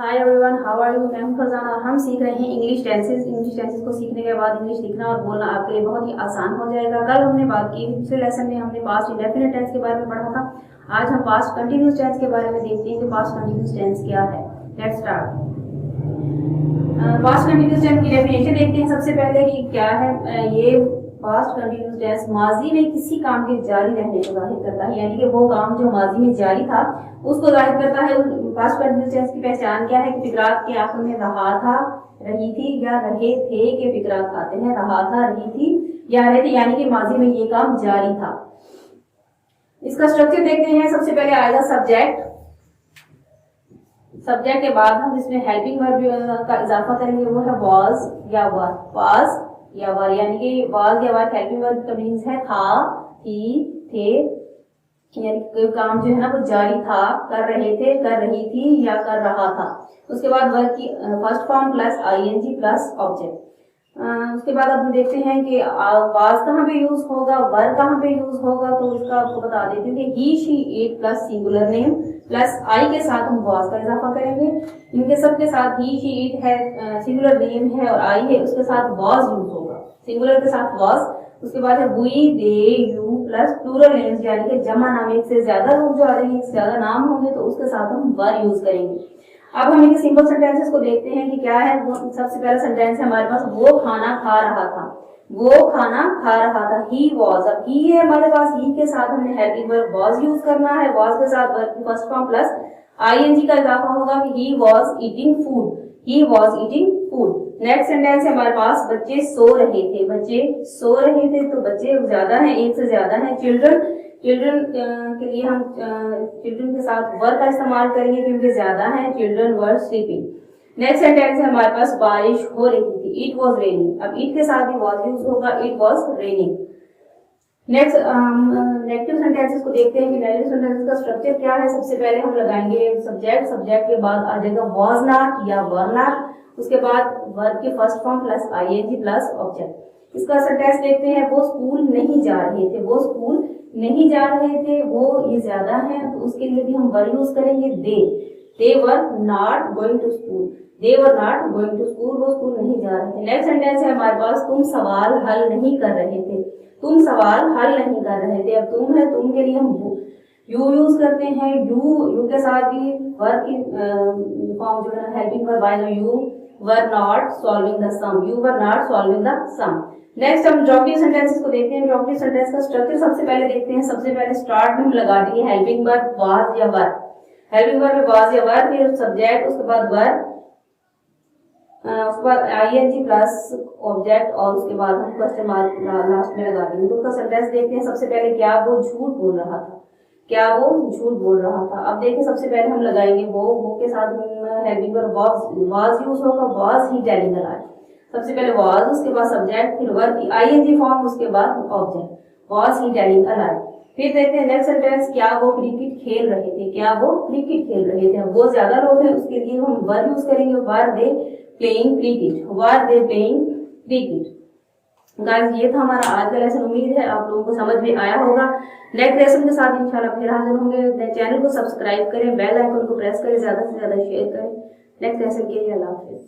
Hi everyone, how are you. मैं हूं फरजाना और हम सीख रहे हैं इंग्लिश टेंसेस। इंग्लिश टेंसेस को सीखने के बाद इंग्लिश लिखना और बोलना आपके लिए बहुत ही आसान हो जाएगा। कल हमने बात की, दूसरे लेसन में हमने पास्ट इंडेफिनिट टेंस के बारे में पढ़ा था। आज हम पास्ट कंटिन्यूअस टेंस के बारे में देखते हैं कि पास्ट कंटिन्यूअस टेंस क्या है। Let's start. Past continuous tense की डेफिनेशन देखते हैं सबसे पहले कि क्या है। ये पास्ट कंटिन्यूअस टेंस माजी में किसी काम के जारी रहने को जाहिर करता है, यानी कि वो काम जो माजी में जारी था उसको जाहिर करता है। पास्ट कंटिन्यूअस टेंस की पहचान क्या है कि फिक्रात के आखिर में रहा था, रही थी या रहे थे के फिक्रात आते हैं। रहा था, रही थी या रहे थे, यानी कि माजी में ये काम जारी था। इसका स्ट्रक्चर देखते हैं। सबसे पहले आएगा सब्जेक्ट। सब्जेक्ट के बाद हम इसमें हेल्पिंग वर्ब का इजाफा करेंगे, वो है वाज या वर। वाज या वर, यानी कि वाज या वर हेल्पिंग वर्ब का मीन्स है था, थी, थे, यानी कोई काम जो है ना वो जारी था, कर रहे थे, कर रही थी या कर रहा था। उसके बाद वर्ब की first form plus ING plus object. उसके बाद अब हम देखते हैं कि वाज कहाँ पे यूज होगा, वर कहाँ पे यूज होगा। तो इसका आपको बता देती हूँ कि he, she, it plus singular name plus I के साथ हम वाज का इजाफा करेंगे। इनके सबके साथ ही, शी, इट है, सिंगुलर नेम है और आई है, उसके साथ वाज यूज होगा। सिंगुलर के साथ वाज। उसके बाद है we, they, you plus plural names, यानी कि जमा नाम, एक से ज्यादा लोग जो आ रहे हैं, एक से ज्यादा नाम होंगे तो उसके साथ हम वर यूज करेंगे। अब हम इनके सिंपल सेंटेंसेस को देखते हैं कि क्या है। वो सबसे पहला सेंटेंस है हमारे पास, वो खाना खा रहा था। वो खाना खा रहा था, ही वॉज। अब ही है हमारे पास, ही के साथ हमने हेल्पिंग वर्ब वॉज यूज करना है। वॉज के साथ वर्ब की फर्स्ट फॉर्म प्लस आईएनजी का इजाफा होगा कि he was eating food. He was eating food. Next sentence है हमारे पास, बच्चे सो रहे थे। बच्चे सो रहे थे, तो बच्चे ज्यादा हैं, एक से ज्यादा हैं। चिल्ड्रन, चिल्ड्रन के लिए हम चिल्ड्रन के साथ वर का इस्तेमाल करेंगे क्योंकि ज्यादा हैं। Children were sleeping. Next sentence है हमारे पास, बारिश हो रही थी। It was raining. अब इट के साथ भी वॉज यूज होगा, it was raining. Next negative sentences को देखते हैं कि नेगेटिव सेंटेंसेस का स्ट्रक्चर क्या है। सबसे पहले हम लगाएंगे सब्जेक्ट। सब्जेक्ट के बाद आ जाएगा वॉज नॉट या वर नॉट। उसके बाद वर्ब के first form plus ING plus object. इसका सेंटेंस देखते हैं, वो स्कूल नहीं जा रहे थे। वो स्कूल नहीं जा रहे थे, वो ये ज्यादा है तो उसके लिए भी हम वर यूज करेंगे, they were not going to school. They were not going to school, वो स्कूल नहीं जा रहे थे। नेक्स्ट सेंटेंस है हमारे पास, तुम सवाल हल नहीं कर रहे थे। तुम सवाल हल नहीं कर रहे थे। अब तुम है, तुम के लिए हम यू यूज करते हैं। यू के साथ भी वर्ब की फॉर्म जो है हेल्पिंग वर्ब आएगा, you were not solving the sum. You were not solving the sum. Next हम इंट्रोगेटिव सेंटेंसेस को देखते हैं। इंट्रोगेटिव सेंटेंस का स्ट्रक्चर सबसे पहले देखते हैं। सबसे पहले स्टार्ट में हम लगा देंगे हेल्पिंग वर्ब वाज या वर। हेल्पिंग वर्ब वाज या वर, फिर सब्जेक्ट, उसके बाद वर्ब, उसके बाद आईएनजी प्लस ऑब्जेक्ट और उसके बाद हम क्वेश्चन मार्क लास्ट में लगा देंगे। तो उसका सेंटेंस देखते हैं। सबसे पहले, क्या वो झूठ बोल रहा था। क्या वो झूठ बोल रहा था। अब देखिए सबसे पहले हम लगाएंगे वो के साथ हेल्पिंग वर्ब वाज यूज होगा, वाज ही टेलिंग अ लाई। सबसे पहले वाज, उसके बाद सब्जेक्ट, फिर वर्ब की आईएनजी फॉर्म, उसके बाद object, was he telling a lie. फिर देखते हैं नेक्स्ट सेंटेंस, क्या वो क्रिकेट खेल रहे थे। क्या वो क्रिकेट खेल रहे थे। वो ज्यादा लोग हैं, उसके लिए हम वर यूज करेंगे, were they playing cricket. Were they playing cricket. Guys, ये था हमारा आज का लेसन। उम्मीद है आप लोगों को समझ में आया होगा। नेक्स्ट लेसन के साथ इंशाल्लाह फिर हाजिर होंगे। चैनल को सब्सक्राइब करें, बेल आइकन को प्रेस करें, ज्यादा से ज्यादा शेयर करें। नेक्स्ट लेसन के लिए अल्लाह हाफिज।